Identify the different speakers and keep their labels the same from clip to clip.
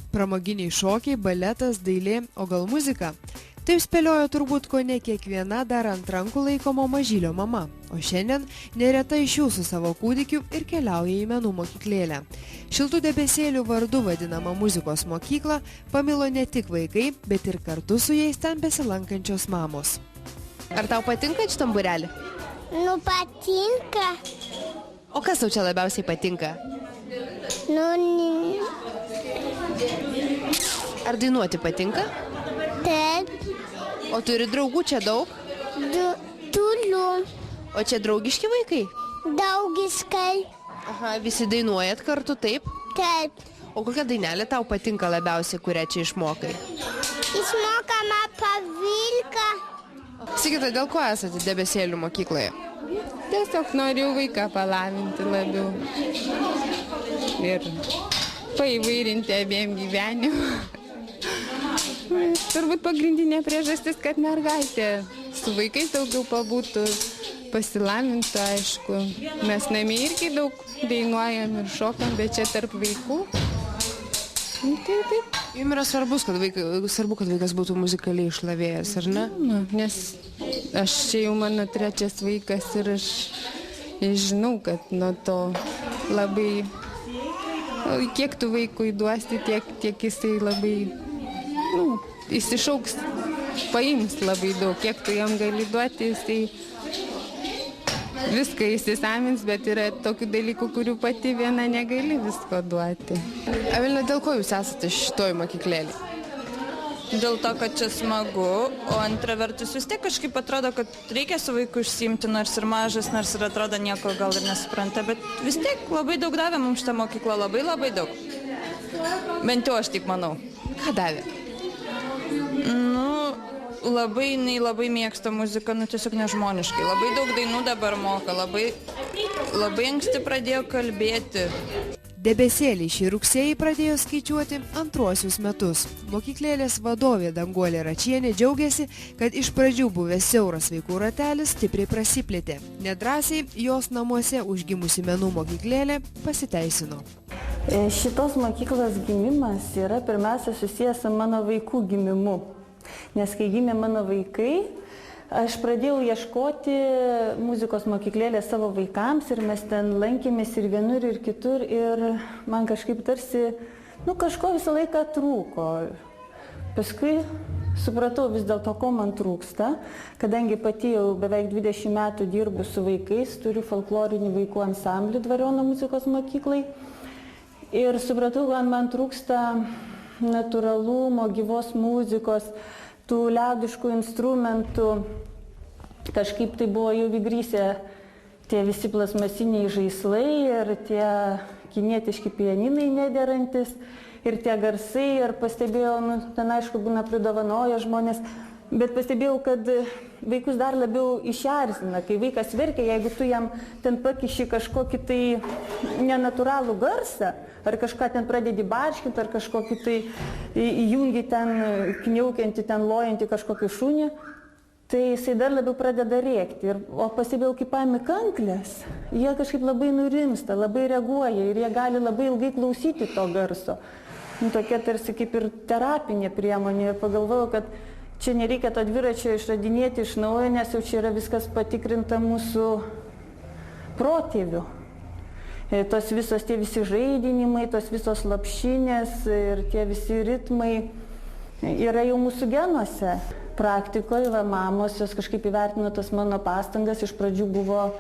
Speaker 1: Pramoginiai šokiai, baletas, dailė, o gal muzika? Taip spėliojo turbūt kone kiekviena dar ant rankų laikomo mažylio mama. O šiandien neretai iš jų su savo kūdikiu ir keliauja į menų mokyklėlę. Šiltų debesėlių vardu vadinama muzikos mokykla pamilo ne tik vaikai, bet ir kartu su jais ten besilankančios mamos. Ar tau patinka šitam būrelį?
Speaker 2: Nu, patinka.
Speaker 1: O kas tau čia labiausiai patinka? Ar dainuoti patinka?
Speaker 2: Taip.
Speaker 1: O turi draugų čia daug?
Speaker 2: Turiu.
Speaker 1: O čia draugiški vaikai?
Speaker 2: Daugiškai.
Speaker 1: Aha, visi dainuojat kartu, taip?
Speaker 2: Taip.
Speaker 1: O kokia dainelė tau patinka labiausiai, kurią čia išmokai?
Speaker 2: Išmokama pavilka.
Speaker 1: Sigita, dėl ko esate debesėlių mokykloje?
Speaker 3: Tiesiog noriu vaiką palavinti labiau ir paįvairinti abiem gyvenimą. Turbūt pagrindinė priežastis, kad mergaitė su vaikais daugiau pabūtų, pasilavintų, aišku. Mes namie irgi daug dainuojam ir šokam, bet čia tarp vaikų. Taip.
Speaker 1: Jums yra svarbu, kad vaikas būtų muzikaliai išlavėjęs, ar ne?
Speaker 3: Nes čia jau mano trečias vaikas ir aš žinau, kad nuo to labai, kiek tu vaikui duosi, tiek jisai labai, įsišauks, paims labai daug, kiek tu jam gali duoti, jisai viską įsisamins, bet yra tokių dalykų, kurių pati viena negali visko duoti.
Speaker 1: Evelina, dėl ko jūs esate šitoj mokyklėlį?
Speaker 4: Dėl to, kad čia smagu, o antra vertus vis tiek kažkaip atrodo, kad reikia su vaiku užsiimti, nors ir mažas, nors ir atrodo nieko gal ir nesupranta, bet vis tiek labai daug davė mums šitą mokyklą, labai daug. Bent jau aš taip manau.
Speaker 1: Ką davė?
Speaker 4: Labai mėgsta muziką, tiesiog nežmoniškai. Labai daug dainų dabar moka, labai anksti pradėjo kalbėti.
Speaker 1: Debesėliai šį rugsėjį pradėjo skaičiuoti antruosius metus. Mokyklėlės vadovė Danguolė Račienė džiaugiasi, kad iš pradžių buvęs siauras vaikų ratelis stipriai prasiplėtė. Nedrąsiai jos namuose užgimusi menų mokyklėlė pasiteisino.
Speaker 5: Šitos mokyklos gimimas yra pirmiausia susijęs su mano vaikų gimimu. Nes kai gimė mano vaikai, aš pradėjau ieškoti muzikos mokyklėlės savo vaikams ir mes ten lankėmės ir vienur ir kitur ir man kažkaip tarsi, kažko visą laiką trūko. Paskui supratau vis dėlto, ko man trūksta, kadangi pati jau beveik 20 metų dirbu su vaikais, turiu folklorinį vaikų ansamblį Dvariono muzikos mokyklai ir supratau, kad man trūksta natūralumo, gyvos muzikos, tų liaudiškų instrumentų. Kažkaip tai buvo jau įgrisę tie visi plasmasiniai žaislai ir tie kinietiški pianinai nederantis ir tie garsai. Ir pastebėjau, ten aišku būna pridovanoja žmonės, bet pastebėjau, kad vaikus dar labiau išerzina, kai vaikas verkia, jeigu tu jam ten pakiši kažkokį tai nenatūralų garsą, ar kažką ten pradedi barškinti, ar kažkokį tai įjungi ten kniaukiantį, ten lojantį kažkokį šunį, tai jisai dar labiau pradeda rėkti. O pastebėjau, kaip paimi kanklės, jie kažkaip labai nurimsta, labai reaguoja ir jie gali labai ilgai klausyti to garso. Tokia tarsi kaip ir terapinė priemonė ir pagalvojau, kad čia nereikia to dviračio išradinėti iš naujo, nes jau čia yra viskas patikrinta mūsų protėvių. Tie visi žaidinimai, tos visos lopšinės ir tie visi ritmai yra jau mūsų genuose. Praktikoje mamos jos kažkaip įvertino tas mano pastangas, iš pradžių buvo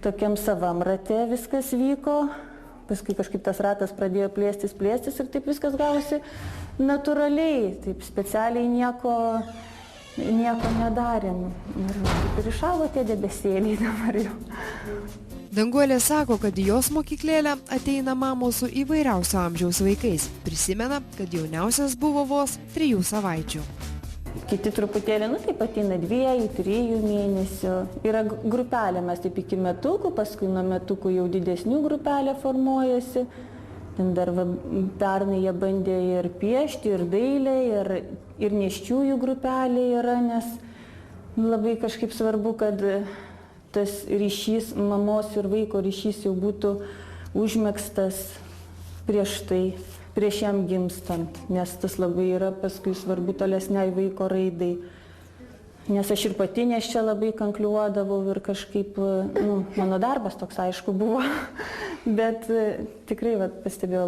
Speaker 5: tokiam savam rate viskas vyko, paskui kažkaip tas ratas pradėjo plėstis ir taip viskas gavosi natūraliai, taip specialiai nieko nedarėm. Ir išaugo tie debesėliai dabar jau.
Speaker 1: Danguolė sako, kad į jos mokyklėlę ateina mamos su įvairiausio amžiaus vaikais. Prisimena, kad jauniausias buvo vos 3 savaičių.
Speaker 5: Kiti truputėlį, taip ateina 2-3 mėnesių. Yra grupelė, mes taip iki metukų, paskui nuo metukų jau didesnių grupelė formuojasi. Ten dar pernai jie bandė ir piešti, ir dailę, ir nėščiųjų grupelė yra, nes labai kažkaip svarbu, kad tas ryšys, mamos ir vaiko ryšys jau būtų užmegztas prieš tai. prieš jam gimstant, nes tas labai yra paskui svarbu tolesniai vaiko raidai. Nes aš ir pati čia labai kankliuodavau ir kažkaip, mano darbas toks aišku buvo, bet tikrai pastebėjau,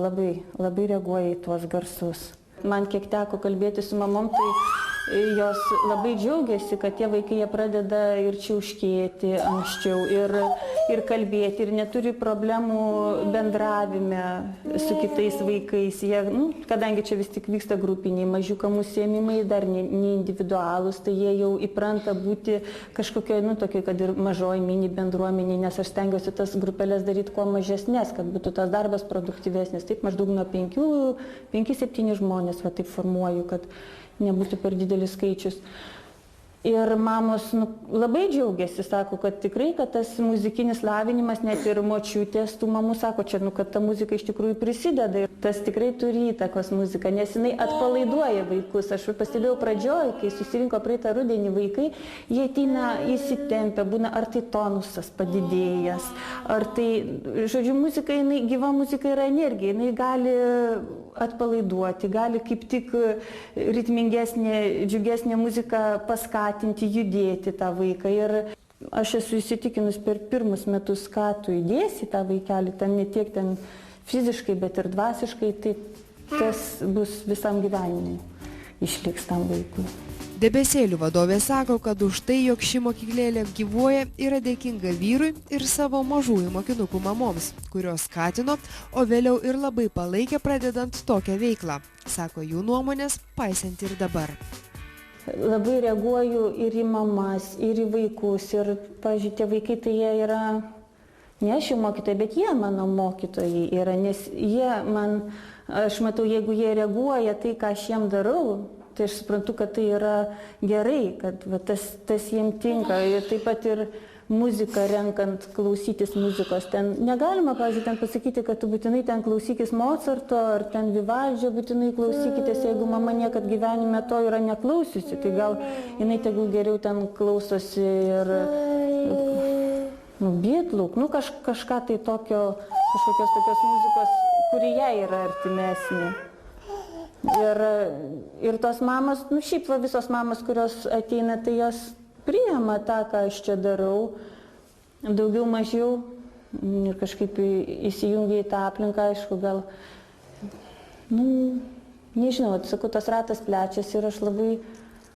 Speaker 5: labai reaguoja į tuos garsus. Man kiek teko kalbėti su mamom, tai jos labai džiaugiasi, kad tie vaikai jie pradeda ir čiauškėti anksčiau, ir kalbėti, ir neturi problemų bendravime su kitais vaikais. Jie, kadangi čia vis tik vyksta grupiniai mažiukam užsiėmimai, dar ne individualūs, tai jie jau įpranta būti kažkokioje, tokiai, kad ir mažoji mini bendruomeniai, nes aš stengiuosi tas grupelės daryti kuo mažesnės, kad būtų tas darbas produktyvesnis. Taip maždaug nuo 5-7 žmonės taip formuoju, kad nebūtų per didelis skaičius. Ir mamos labai džiaugiasi, sako, kad tikrai, kad tas muzikinis lavinimas, net ir močiutės tų mamų sako, čia, kad ta muzika iš tikrųjų prisideda ir tas tikrai turi įtakos muzika, nes jinai atpalaiduoja vaikus. Aš pastebėjau pradžioj, kai susirinko praeitą rudenį vaikai, jie ateina įsitempę, būna ar tai tonusas padidėjęs, ar tai, žodžiu, muzika, gyva muzika yra energija, jinai gali atpalaiduoti, gali kaip tik ritmingesnė, džiugesnė muzika paskatinti, judėti tą vaiką. Ir aš esu įsitikinus per pirmus metus, ką tu įdėsi tą vaikelį, ten ne tiek ten fiziškai, bet ir dvasiškai, tai tas bus visam gyvenimui, išliks tam vaikui.
Speaker 1: Debesėlių vadovė sako, kad už tai, jog ši mokyklėlė gyvuoja, yra dėkinga vyrui ir savo mažųjų mokinukų mamoms, kurios skatino, o vėliau ir labai palaikė pradedant tokią veiklą, sako jų nuomonės, paisant ir dabar.
Speaker 5: Labai reaguoju ir į mamas, ir į vaikus, ir, pavyzdžiui, tie vaikai, tai jie yra ne aš jų mokytojai, bet jie mano mokytojai yra, nes jie man, aš matau, jeigu jie reaguoja tai, ką aš jiem darau, tai aš suprantu, kad tai yra gerai, kad tas jiem tinka. Ir taip pat ir muziką renkant, klausytis muzikos. Ten negalima, pavyzdžiui, ten pasakyti, kad tu būtinai ten klausykis Mozarto ar ten Vivaldžio būtinai klausykitės, jeigu mama niekad gyvenime to yra neklausiusi, tai gal jinai tegul geriau ten klausosi ir Beatlų, kažką tai tokio, kažkokios tokios muzikos, kuri jai yra artimesnė. Ir tos mamos, šiaip visos mamos, kurios ateina, tai jos priima tą, ką aš čia darau, daugiau mažiau, ir kažkaip įsijungia į tą aplinką, aišku, gal, nežinau, sakau, tas ratas plečiasi ir aš labai